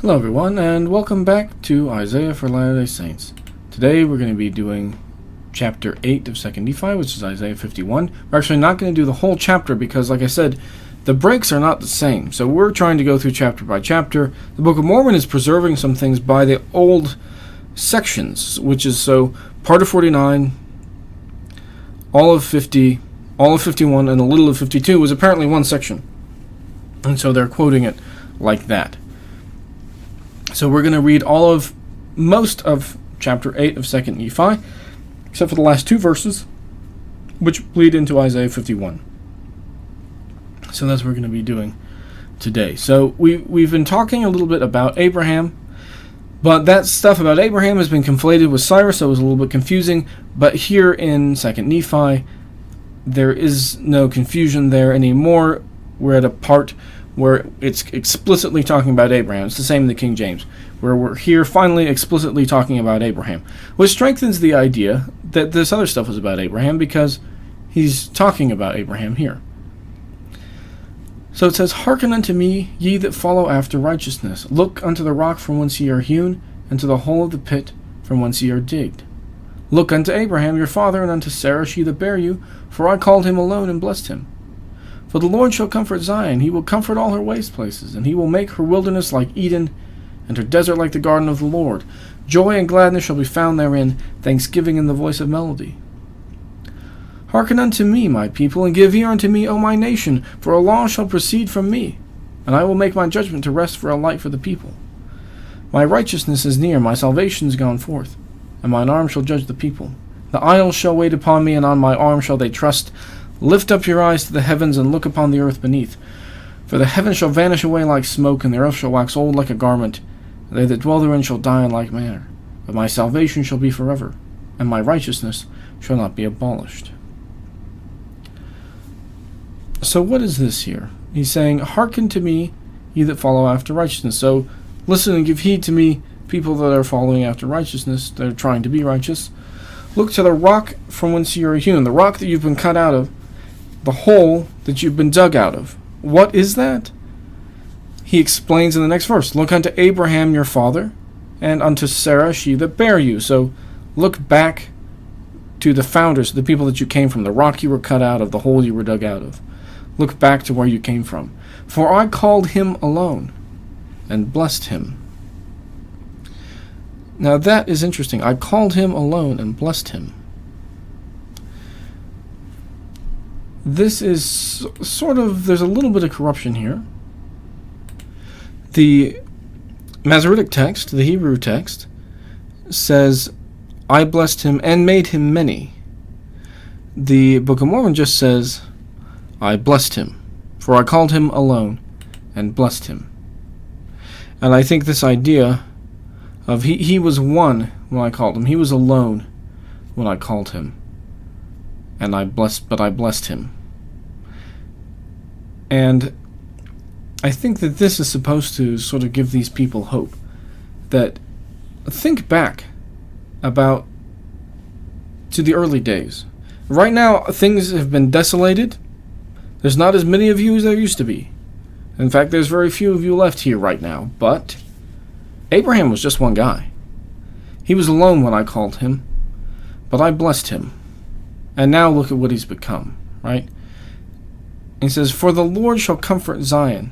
Hello everyone, and welcome back to Isaiah for Latter-day Saints. Today we're going to be doing chapter 8 of 2nd Nephi, which is Isaiah 51. We're actually not going to do the whole chapter because, like I said, the breaks are not the same. So we're trying to go through chapter by chapter. The Book of Mormon is preserving some things by the old sections, which is so part of 49, all of 50, all of 51, and a little of 52 was apparently one section. And so they're quoting it like that. So we're going to read most of chapter 8 of 2nd Nephi, except for the last two verses, which lead into Isaiah 51. So that's what we're going to be doing today. So we've been talking a little bit about Abraham, but that stuff about Abraham has been conflated with Cyrus, so it was a little bit confusing. But here in 2nd Nephi, there is no confusion there anymore. We're at a part where it's explicitly talking about Abraham. It's the same in the King James, where we're here finally explicitly talking about Abraham, which strengthens the idea that this other stuff was about Abraham because he's talking about Abraham here. So it says, "Hearken unto me, ye that follow after righteousness. Look unto the rock from whence ye are hewn, and to the hole of the pit from whence ye are digged. Look unto Abraham your father, and unto Sarah she that bare you, for I called him alone and blessed him. For the Lord shall comfort Zion, he will comfort all her waste places, and he will make her wilderness like Eden, and her desert like the garden of the Lord. Joy and gladness shall be found therein, thanksgiving in the voice of melody. Hearken unto me, my people, and give ear unto me, O my nation, for a law shall proceed from me, and I will make my judgment to rest for a light for the people. My righteousness is near, my salvation is gone forth, and mine arm shall judge the people. The isles shall wait upon me, and on my arm shall they trust. Lift up your eyes to the heavens, and look upon the earth beneath. For the heavens shall vanish away like smoke, and the earth shall wax old like a garment. And they that dwell therein shall die in like manner. But my salvation shall be forever, and my righteousness shall not be abolished." So what is this here? He's saying, "Hearken to me, ye that follow after righteousness." So listen and give heed to me, people that are following after righteousness, that are trying to be righteous. Look to the rock from whence you are hewn, the rock that you've been cut out of, the hole that you've been dug out of. What is that? He explains in the next verse, "Look unto Abraham your father, and unto Sarah she that bare you." So look back to the founders, the people that you came from, the rock you were cut out of, the hole you were dug out of. Look back to where you came from. "For I called him alone, and blessed him." Now that is interesting. I called him alone and blessed him. This is sort of, there's a little bit of corruption here. The Masoretic text, the Hebrew text, says, "I blessed him and made him many." The Book of Mormon just says, "I blessed him, for I called him alone and blessed him." And I think this idea of he was one when I called him, he was alone when I called him, and I blessed him. And I think that this is supposed to sort of give these people hope. That think back about to the early days. Right now, things have been desolated. There's not as many of you as there used to be. In fact, there's very few of you left here right now. But Abraham was just one guy. He was alone when I called him, but I blessed him. And now look at what he's become, right? He says, "For the Lord shall comfort Zion.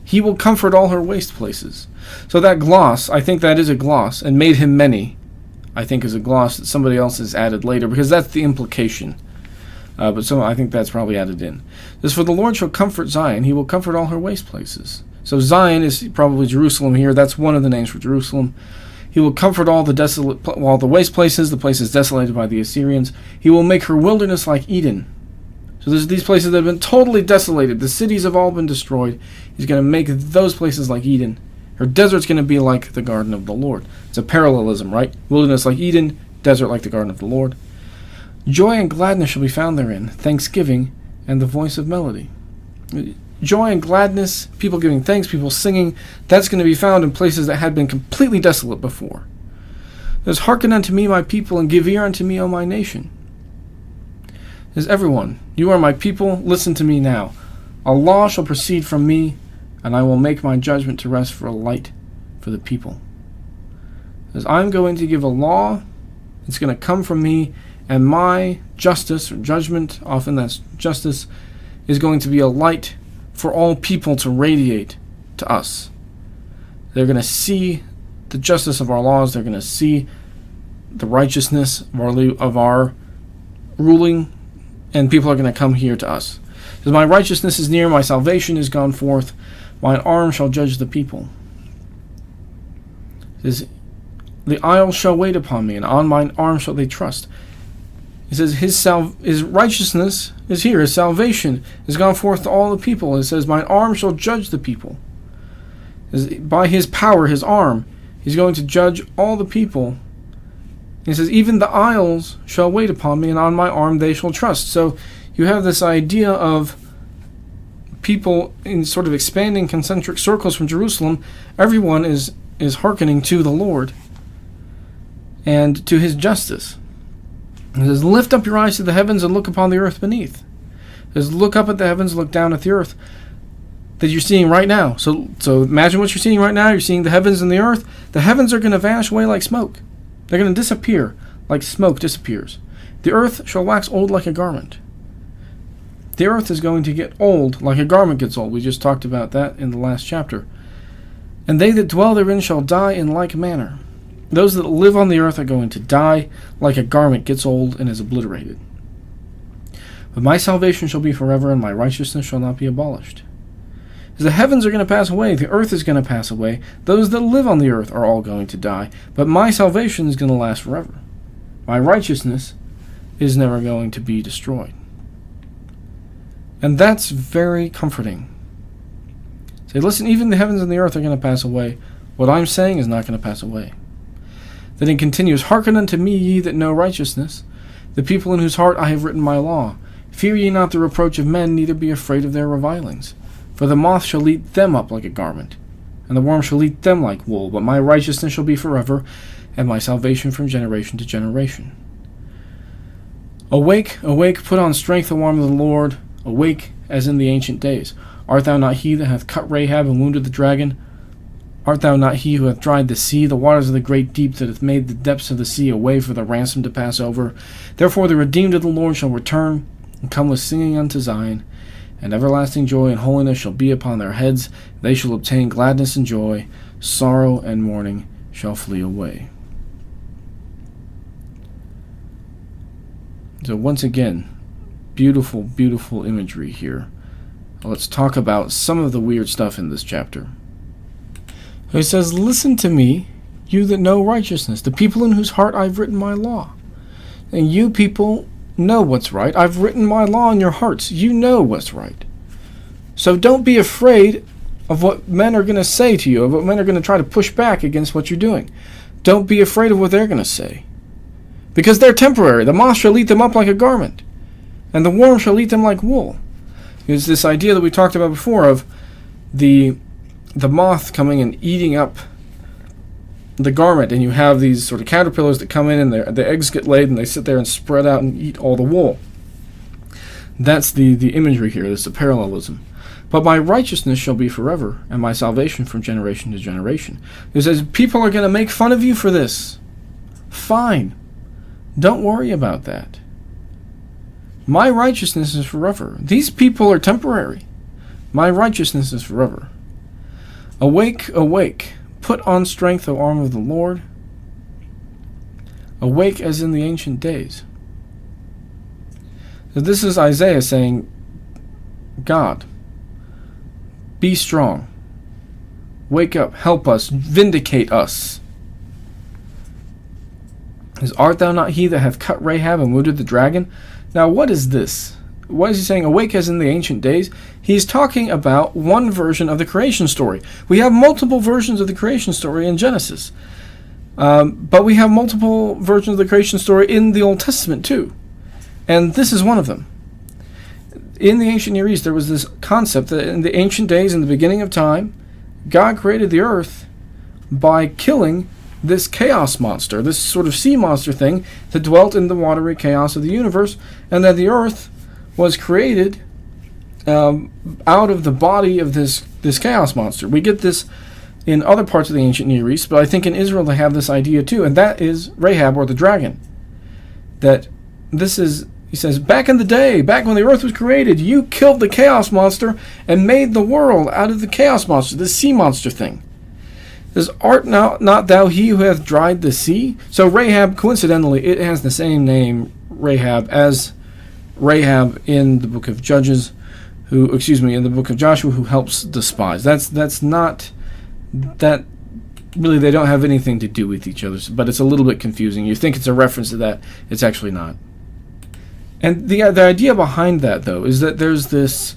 He will comfort all her waste places." So that gloss, I think that is a gloss, and "made him many," I think is a gloss that somebody else has added later, because that's the implication. But I think that's probably added in. It says, "For the Lord shall comfort Zion. He will comfort all her waste places." So Zion is probably Jerusalem here. That's one of the names for Jerusalem. He will comfort all the waste places, the places desolated by the Assyrians. He will make her wilderness like Eden. So there's these places that have been totally desolated. The cities have all been destroyed. He's going to make those places like Eden. Her desert's going to be like the garden of the Lord. It's a parallelism, right? Wilderness like Eden, desert like the garden of the Lord. "Joy and gladness shall be found therein, thanksgiving and the voice of melody." Joy and gladness, people giving thanks, people singing, that's going to be found in places that had been completely desolate before. There's, "Hearken unto me, my people, and give ear unto me, O my nation." There's, "Everyone, you are my people, listen to me now. A law shall proceed from me, and I will make my judgment to rest for a light for the people. As I'm going to give a law, it's going to come from me, and my justice or judgment, often that's justice, is going to be a light for all people to radiate to us. They're going to see the justice of our laws. They're going to see the righteousness of our ruling, and people are going to come here to us. Because my righteousness is near, my salvation is gone forth, mine arm shall judge the people. It says, the isles shall wait upon me, and on mine arm shall they trust. It says his righteousness is here, his salvation is gone forth to all the people. It says, mine arm shall judge the people. By his power, his arm, he's going to judge all the people. He says, even the isles shall wait upon me, and on my arm they shall trust. So you have this idea of people in sort of expanding concentric circles from Jerusalem. Everyone is hearkening to the Lord and to his justice. It says, lift up your eyes to the heavens and look upon the earth beneath. It says, look up at the heavens, look down at the earth that you're seeing right now. So imagine what you're seeing right now. You're seeing the heavens and the earth. The heavens are going to vanish away like smoke. They're going to disappear like smoke disappears. The earth shall wax old like a garment. The earth is going to get old like a garment gets old. We just talked about that in the last chapter. And they that dwell therein shall die in like manner. Those that live on the earth are going to die like a garment gets old and is obliterated. But my salvation shall be forever, and my righteousness shall not be abolished. As the heavens are going to pass away, the earth is going to pass away. Those that live on the earth are all going to die. But my salvation is going to last forever. My righteousness is never going to be destroyed. And that's very comforting. Say, listen, even the heavens and the earth are going to pass away. What I'm saying is not going to pass away. Then it continues, hearken unto me, ye that know righteousness, the people in whose heart I have written my law. Fear ye not the reproach of men, neither be afraid of their revilings. For the moth shall eat them up like a garment, and the worm shall eat them like wool. But my righteousness shall be forever, and my salvation from generation to generation. Awake, awake, put on strength, O arm of the Lord. Awake, as in the ancient days. Art thou not he that hath cut Rahab and wounded the dragon? Art thou not he who hath dried the sea, the waters of the great deep, that hath made the depths of the sea a way for the ransom to pass over? Therefore the redeemed of the Lord shall return, and come with singing unto Zion, and everlasting joy and holiness shall be upon their heads. They shall obtain gladness and joy. Sorrow and mourning shall flee away. So once again, beautiful, beautiful imagery here. Let's talk about some of the weird stuff in this chapter. He says, listen to me, you that know righteousness, the people in whose heart I've written my law. And you people know what's right. I've written my law in your hearts. You know what's right. So don't be afraid of what men are going to say to you, of what men are going to try to push back against what you're doing. Don't be afraid of what they're going to say. Because they're temporary. The moth shall eat them up like a garment, and the worm shall eat them like wool. It's this idea that we talked about before of the moth coming and eating up the garment, and you have these sort of caterpillars that come in, and the eggs get laid, and they sit there and spread out and eat all the wool. That's the imagery here. That's the parallelism. But my righteousness shall be forever, and my salvation from generation to generation. It says, people are going to make fun of you for this. Fine. Don't worry about that. My righteousness is forever. These people are temporary. My righteousness is forever. Awake, awake. Put on strength, O arm of the Lord. Awake as in the ancient days. So this is Isaiah saying, God, be strong. Wake up, help us, vindicate us. Art thou not he that hath cut Rahab and wounded the dragon? Now what is this? What is he saying? Awake as in the ancient days? He's talking about one version of the creation story. We have multiple versions of the creation story in Genesis. But we have multiple versions of the creation story in the Old Testament too. And this is one of them. In the ancient Near East, there was this concept that in the ancient days, in the beginning of time, God created the earth by killing this chaos monster, this sort of sea monster thing that dwelt in the watery chaos of the universe, and that the earth was created out of the body of this chaos monster. We get this in other parts of the ancient Near East, but I think in Israel they have this idea too, and that is Rahab, or the dragon. That this is, he says, back in the day, back when the earth was created, you killed the chaos monster and made the world out of the chaos monster, the sea monster thing. It says, art not thou he who hath dried the sea? So Rahab, coincidentally, it has the same name, Rahab, as Rahab in the book of Judges, in the book of Joshua, who helps the spies. That's not, that really, they don't have anything to do with each other, but it's a little bit confusing. You think it's a reference to that, it's actually not. And the idea behind that, though, is that there's this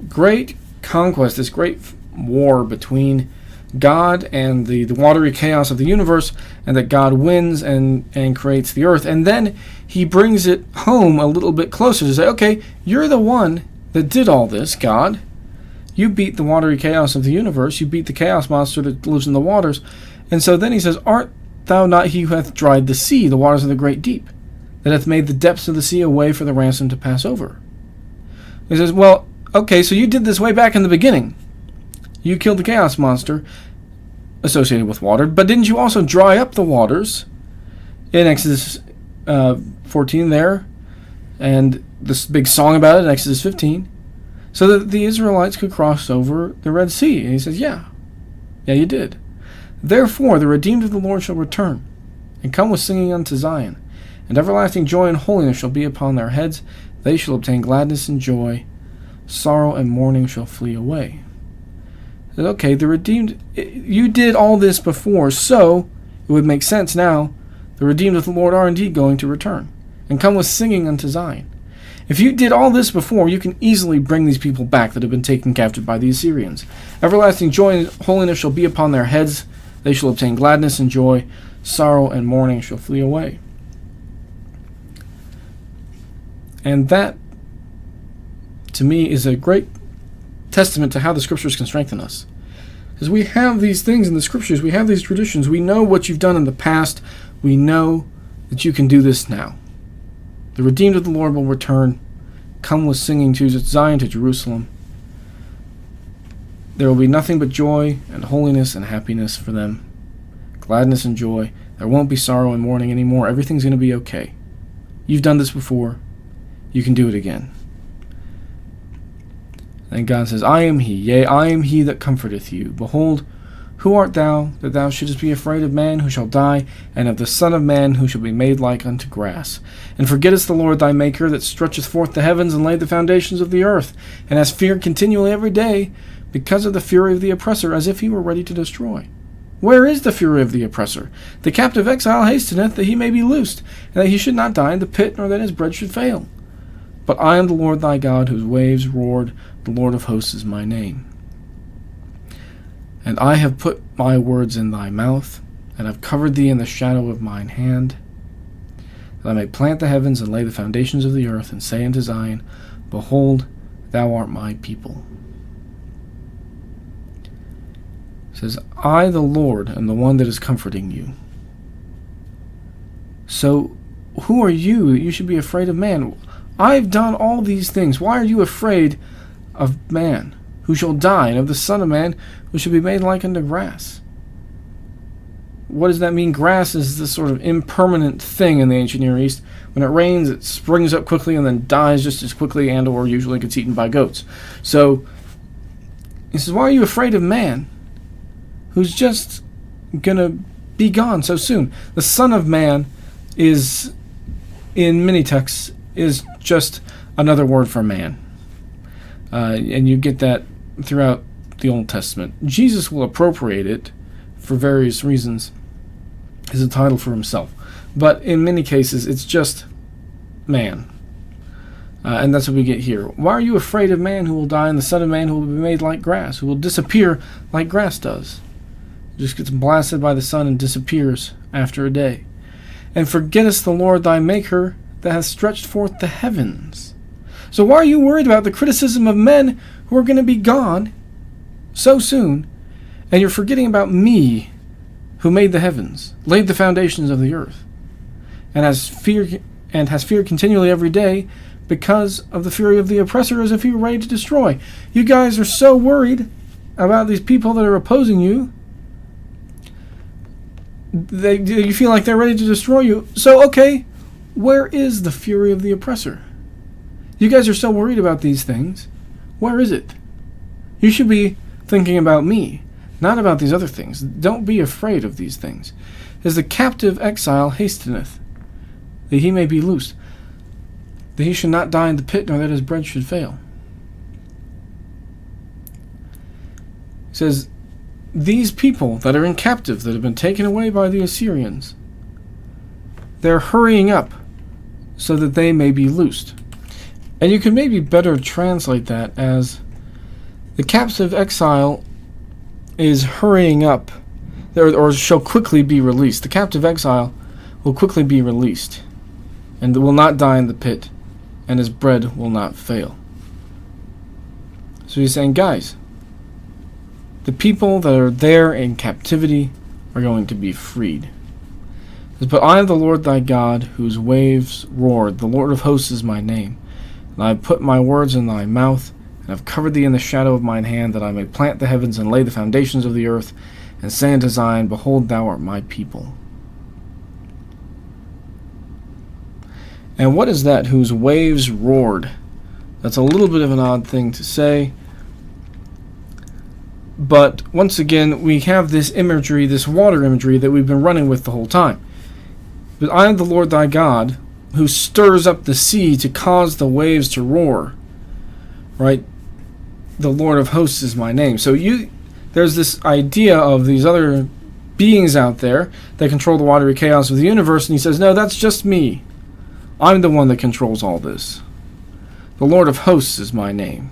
great conquest, this great war between God and the watery chaos of the universe, and that God wins and creates the earth. And then he brings it home a little bit closer to say, okay, you're the one that did all this, God. You beat the watery chaos of the universe. You beat the chaos monster that lives in the waters. And so then he says, art thou not he who hath dried the sea, the waters of the great deep, that hath made the depths of the sea a way for the ransom to pass over? He says, well, okay, so you did this way back in the beginning. You killed the chaos monster associated with water, but didn't you also dry up the waters in Exodus 14 there, and this big song about it in Exodus 15, so that the Israelites could cross over the Red Sea? And he says, yeah, you did. Therefore the redeemed of the Lord shall return, and come with singing unto Zion, and everlasting joy and holiness shall be upon their heads. They shall obtain gladness and joy. Sorrow and mourning shall flee away. Okay, the redeemed, you did all this before, so it would make sense now. The redeemed of the Lord are indeed going to return, and come with singing unto Zion. If you did all this before, you can easily bring these people back that have been taken captive by the Assyrians. Everlasting joy and holiness shall be upon their heads. They shall obtain gladness and joy. Sorrow and mourning shall flee away. And that, to me, is a great testament to how the Scriptures can strengthen us. Because we have these things in the Scriptures, we have these traditions, we know what you've done in the past, we know that you can do this now. The redeemed of the Lord will return, come with singing to Zion, to Jerusalem. There will be nothing but joy and holiness and happiness for them, gladness and joy. There won't be sorrow and mourning anymore. Everything's going to be okay. You've done this before. You can do it again. And God says, I am he, yea, I am he that comforteth you. Behold, who art thou, that thou shouldest be afraid of man who shall die, and of the Son of Man who shall be made like unto grass? And forgettest the Lord thy Maker, that stretcheth forth the heavens, and laid the foundations of the earth, and hast feared continually every day, because of the fury of the oppressor, as if he were ready to destroy. Where is the fury of the oppressor? The captive exile hasteneth, that he may be loosed, and that he should not die in the pit, nor that his bread should fail. But I am the Lord thy God, whose waves roared, the Lord of hosts is my name. And I have put my words in thy mouth, and have covered thee in the shadow of mine hand, that I may plant the heavens and lay the foundations of the earth, and say unto Zion, Behold, thou art my people. It says, I, the Lord, am the one that is comforting you. So, who are you that you should be afraid of man? I've done all these things. Why are you afraid of man, who shall die, and of the Son of Man, who shall be made like unto grass? What does that mean? Grass is this sort of impermanent thing in the ancient Near East. When it rains, it springs up quickly and then dies just as quickly, and or usually gets eaten by goats. So, he says, why are you afraid of man, who's just going to be gone so soon? The Son of Man is, in many texts, is just another word for man. And you get that throughout the Old Testament. Jesus will appropriate it for various reasons as a title for himself. But in many cases, it's just man. And that's what we get here. Why are you afraid of man who will die, and the Son of Man who will be made like grass, who will disappear like grass does? Just gets blasted by the sun and disappears after a day. And forgettest the Lord thy Maker, that hath stretched forth the heavens. So why are you worried about the criticism of men who are going to be gone so soon, and you're forgetting about me, who made the heavens, laid the foundations of the earth, and has feared continually every day, because of the fury of the oppressor, as if he were ready to destroy? You guys are so worried about these people that are opposing you, You feel like they're ready to destroy you. So, okay, where is the fury of the oppressor? You guys are so worried about these things. Where is it? You should be thinking about me, not about these other things. Don't be afraid of these things. As the captive exile hasteneth, that he may be loosed, that he should not die in the pit, nor that his bread should fail. It says, these people that are in captive, that have been taken away by the Assyrians, they're hurrying up so that they may be loosed. And you can maybe better translate that as the captive exile is hurrying up, or shall quickly be released. The captive exile will quickly be released, and will not die in the pit, and his bread will not fail. So he's saying, guys, the people that are there in captivity are going to be freed. But I am the Lord thy God, whose waves roared. The Lord of hosts is my name. And I have put my words in thy mouth, and have covered thee in the shadow of mine hand, that I may plant the heavens and lay the foundations of the earth, and say unto Zion, behold, thou art my people. And what is that, whose waves roared? That's a little bit of an odd thing to say. But once again, we have this imagery, this water imagery that we've been running with the whole time. But I am the Lord thy God, who stirs up the sea to cause the waves to roar. Right? The Lord of hosts is my name. So there's this idea of these other beings out there that control the watery chaos of the universe, and he says, no, that's just me. I'm the one that controls all this. The Lord of hosts is my name.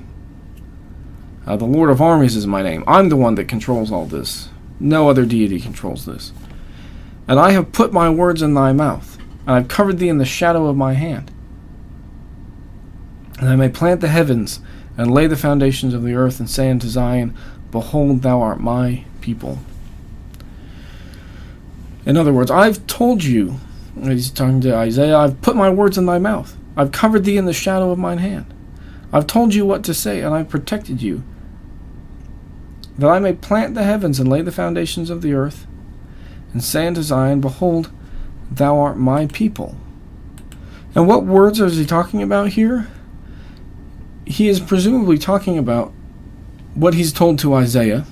The Lord of armies is my name. I'm the one that controls all this. No other deity controls this. And I have put my words in thy mouth, and I've covered thee in the shadow of my hand. And I may plant the heavens, and lay the foundations of the earth, and say unto Zion, behold, thou art my people. In other words, I've told you, he's talking to Isaiah, I've put my words in thy mouth. I've covered thee in the shadow of mine hand. I've told you what to say, and I've protected you, that I may plant the heavens and lay the foundations of the earth, and say unto Zion, behold, thou art my people. And what words is he talking about here? He is presumably talking about what he's told to Isaiah,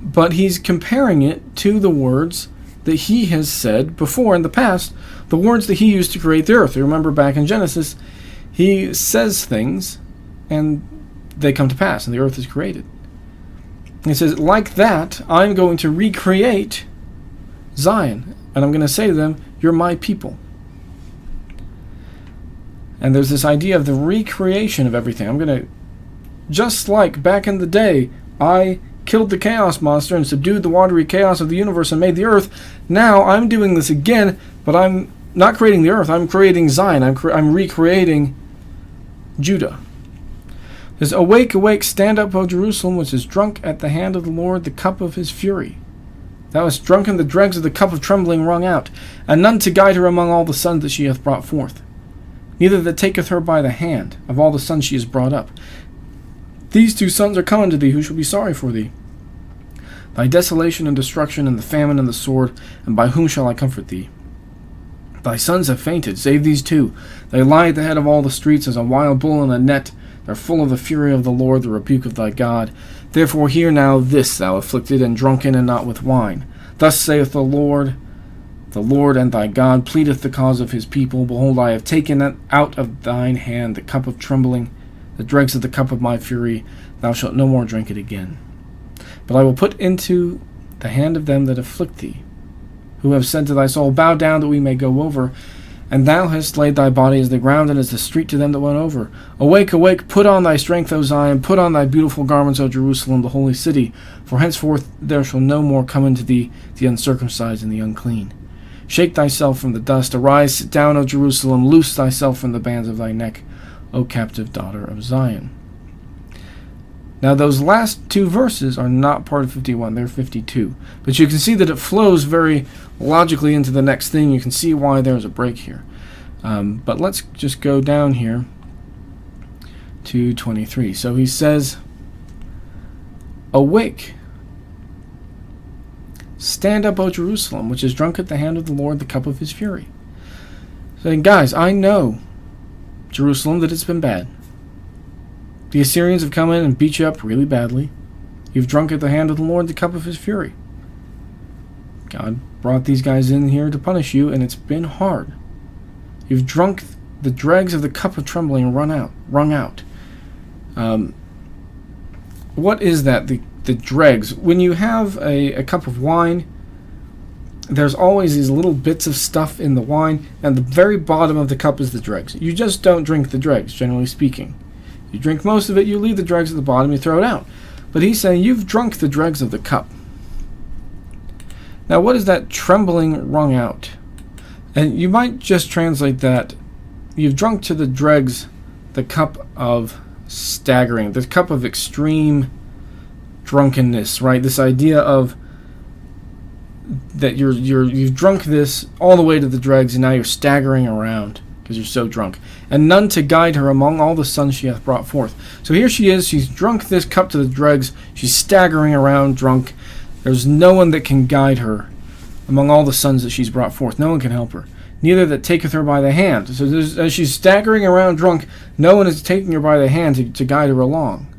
but he's comparing it to the words that he has said before in the past, the words that he used to create the earth. You remember back in Genesis, he says things, and they come to pass, and the earth is created. He says, like that, I'm going to recreate Zion, and I'm going to say to them, you're my people. And there's this idea of the recreation of everything. I'm going to, just like back in the day, I killed the chaos monster and subdued the watery chaos of the universe and made the earth. Now I'm doing this again, but I'm not creating the earth. I'm creating Zion. I'm recreating Judah. It says, awake, awake, stand up, O Jerusalem, which is drunk at the hand of the Lord, the cup of his fury. Thou hast drunken the dregs of the cup of trembling wrung out, and none to guide her among all the sons that she hath brought forth. Neither that taketh her by the hand of all the sons she has brought up. These two sons are come unto thee, who shall be sorry for thee. Thy desolation and destruction, and the famine and the sword, and by whom shall I comfort thee? Thy sons have fainted, save these two. They lie at the head of all the streets as a wild bull in a net. They're full of the fury of the Lord, the rebuke of thy God. Therefore hear now this, thou afflicted and drunken, and not with wine. Thus saith the Lord and thy God pleadeth the cause of his people. Behold, I have taken out of thine hand the cup of trembling, the dregs of the cup of my fury. Thou shalt no more drink it again. But I will put into the hand of them that afflict thee, who have said to thy soul, bow down that we may go over. And thou hast laid thy body as the ground, and as the street to them that went over. Awake, awake, put on thy strength, O Zion, put on thy beautiful garments, O Jerusalem, the holy city. For henceforth there shall no more come into thee the uncircumcised and the unclean. Shake thyself from the dust, arise, sit down, O Jerusalem, loose thyself from the bands of thy neck, O captive daughter of Zion. Now those last two verses are not part of 51, they're 52. But you can see that it flows very logically into the next thing. You can see why there's a break here. But let's just go down here to 23. So he says, awake, Stand up, O Jerusalem, which is drunk at the hand of the Lord, the cup of his fury. Saying, guys, I know, Jerusalem, that it's been bad. The Assyrians have come in and beat you up really badly. You've drunk at the hand of the Lord the cup of his fury. God brought these guys in here to punish you, and it's been hard. You've drunk the dregs of the cup of trembling and wrung out. What is that, the dregs? When you have a cup of wine, there's always these little bits of stuff in the wine, and the very bottom of the cup is the dregs. You just don't drink the dregs, generally speaking. You drink most of it, you leave the dregs at the bottom, you throw it out. But he's saying, you've drunk the dregs of the cup. Now, what is that trembling wrung out? And you might just translate that, you've drunk to the dregs the cup of staggering, the cup of extreme drunkenness, right? This idea of that you've drunk this all the way to the dregs, and now you're staggering around because you're so drunk. And none to guide her among all the sons she hath brought forth. So here she is, she's drunk this cup to the dregs, she's staggering around drunk. There's no one that can guide her among all the sons that she's brought forth. No one can help her. Neither that taketh her by the hand. So as she's staggering around drunk, no one is taking her by the hand to guide her along.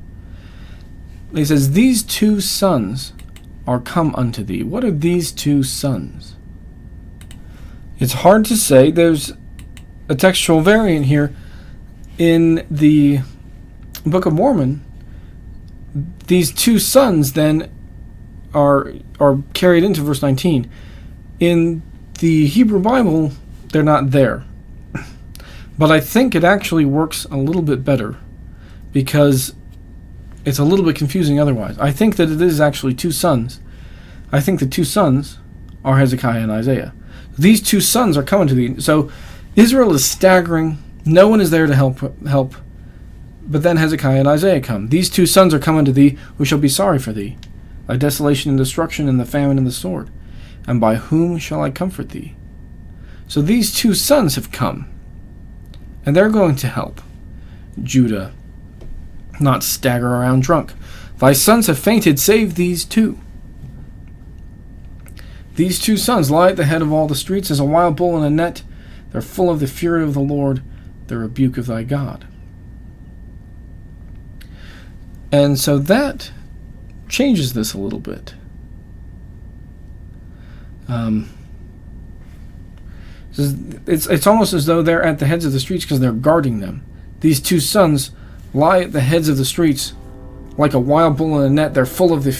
He says, these two sons are come unto thee. What are these two sons? It's hard to say. There's a textual variant here. In the Book of Mormon, these two sons then are carried into verse 19. In the Hebrew Bible, they're not there. But I think it actually works a little bit better because it's a little bit confusing otherwise. I think that it is actually two sons. I think the two sons are Hezekiah and Isaiah. These two sons are coming to thee. So Israel is staggering. No one is there to help. But then Hezekiah and Isaiah come. These two sons are coming to thee, who shall be sorry for thee. Thy desolation and destruction, and the famine and the sword. And by whom shall I comfort thee? So these two sons have come. And they're going to help Judah not stagger around drunk. Thy sons have fainted, save these two. These two sons lie at the head of all the streets as a wild bull in a net. They're full of the fury of the Lord, the rebuke of thy God. And so that changes this a little bit. It's almost as though they're at the heads of the streets because they're guarding them. These two sons lie at the heads of the streets like a wild bull in a net. They're full of the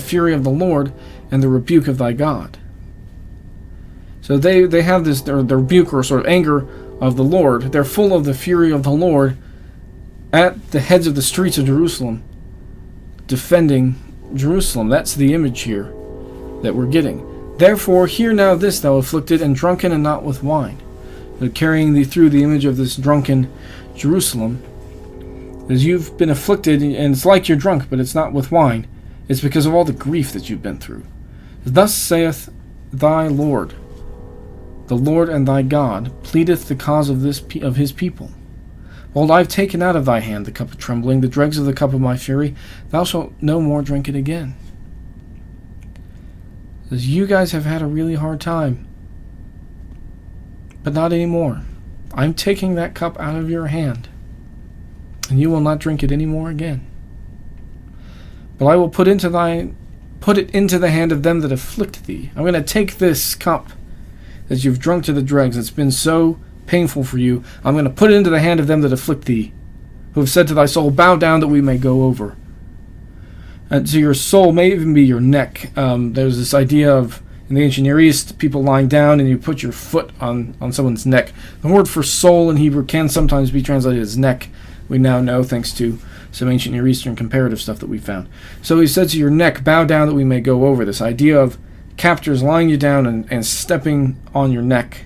fury of the Lord and the rebuke of thy God. So they have this, their rebuke or sort of anger of the Lord. They're full of the fury of the Lord at the heads of the streets of Jerusalem, defending Jerusalem. That's the image here that we're getting. Therefore, hear now this, thou afflicted and drunken, and not with wine. They're carrying thee through the image of this drunken Jerusalem. As you've been afflicted, and it's like you're drunk, but it's not with wine. It's because of all the grief that you've been through. Thus saith thy Lord, the Lord and thy God, pleadeth the cause of his people. Behold, I have taken out of thy hand the cup of trembling, the dregs of the cup of my fury. Thou shalt no more drink it again. As you guys have had a really hard time, but not anymore. I'm taking that cup out of your hand, and you will not drink it any more again. But I will put it into the hand of them that afflict thee. I'm going to take this cup that you've drunk to the dregs, it's been so painful for you. I'm going to put it into the hand of them that afflict thee, who have said to thy soul, bow down that we may go over. And so your soul may even be your neck. There's this idea of, in the ancient Near East, people lying down and you put your foot on someone's neck. The word for soul in Hebrew can sometimes be translated as neck. We now know, thanks to some ancient Near Eastern comparative stuff that we found. So he said to your neck, bow down that we may go over. This idea of captors lying you down and stepping on your neck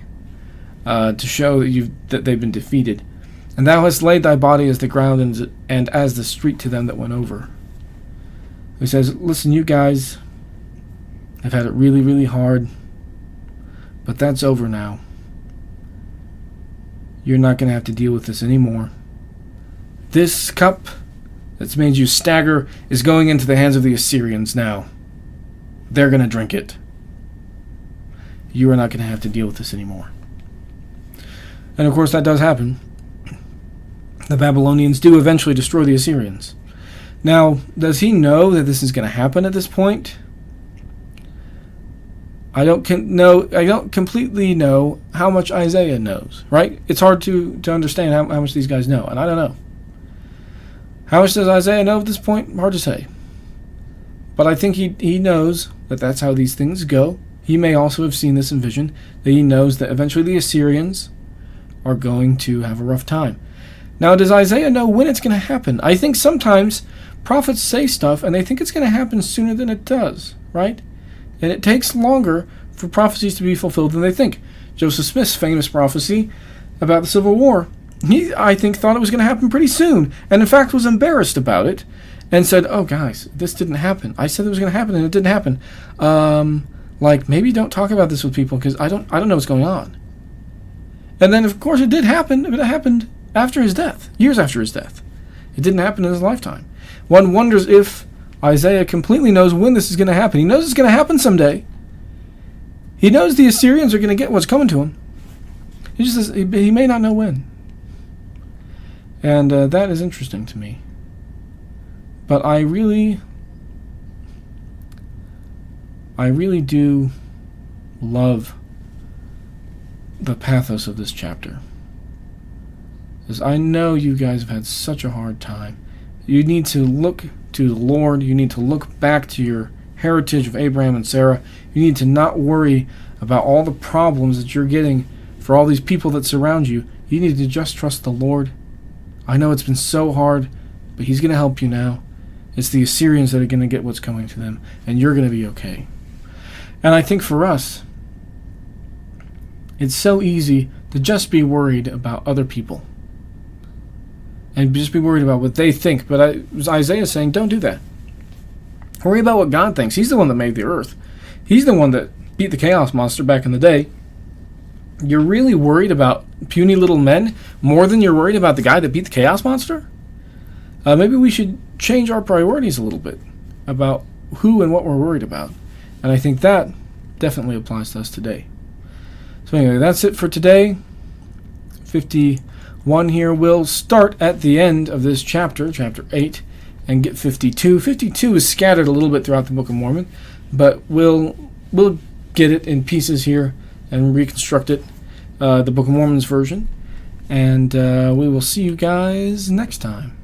to show that they've been defeated. And thou hast laid thy body as the ground and as the street to them that went over. He says, listen, you guys have had it really, really hard, but that's over now. You're not going to have to deal with this anymore. This cup that's made you stagger is going into the hands of the Assyrians now. They're going to drink it. you are not going to have to deal with this anymore. And of course that does happen. The Babylonians do eventually destroy the Assyrians. Now, does he know that this is going to happen at this point? I don't completely know how much Isaiah knows, right? It's hard to understand how much these guys know, and I don't know. How much does Isaiah know at this point? Hard to say. But I think he knows that that's how these things go. He may also have seen this in vision, that he knows that eventually the Assyrians are going to have a rough time. Now, does Isaiah know when it's going to happen? I think sometimes prophets say stuff and they think it's going to happen sooner than it does, right? And it takes longer for prophecies to be fulfilled than they think. Joseph Smith's famous prophecy about the Civil War, he, I think, thought it was going to happen pretty soon, and in fact was embarrassed about it, and said, "Oh, guys, this didn't happen. I said it was going to happen, and it didn't happen. Maybe don't talk about this with people because I don't know what's going on." And then, of course, it did happen, but it happened after his death, years after his death. It didn't happen in his lifetime. One wonders if Isaiah completely knows when this is going to happen. He knows it's going to happen someday. He knows the Assyrians are going to get what's coming to him. He just says he may not know when. And that is interesting to me. But I really do love the pathos of this chapter. Because I know you guys have had such a hard time. You need to look to the Lord. You need to look back to your heritage of Abraham and Sarah. You need to not worry about all the problems that you're getting for all these people that surround you. You need to just trust the Lord. I know it's been so hard, but He's going to help you now. It's the Assyrians that are going to get what's coming to them, and you're going to be okay. And I think for us, it's so easy to just be worried about other people and just be worried about what they think. But Isaiah is saying, don't do that. Worry about what God thinks. He's the one that made the earth. He's the one that beat the chaos monster back in the day. You're really worried about puny little men more than you're worried about the guy that beat the chaos monster? Maybe we should change our priorities a little bit about who and what we're worried about. And I think that definitely applies to us today. So anyway, that's it for today. 51 here. We'll start at the end of this chapter, chapter 8, and get 52. 52 is scattered a little bit throughout the Book of Mormon, but we'll get it in pieces here and reconstruct it, the Book of Mormon's version. And we will see you guys next time.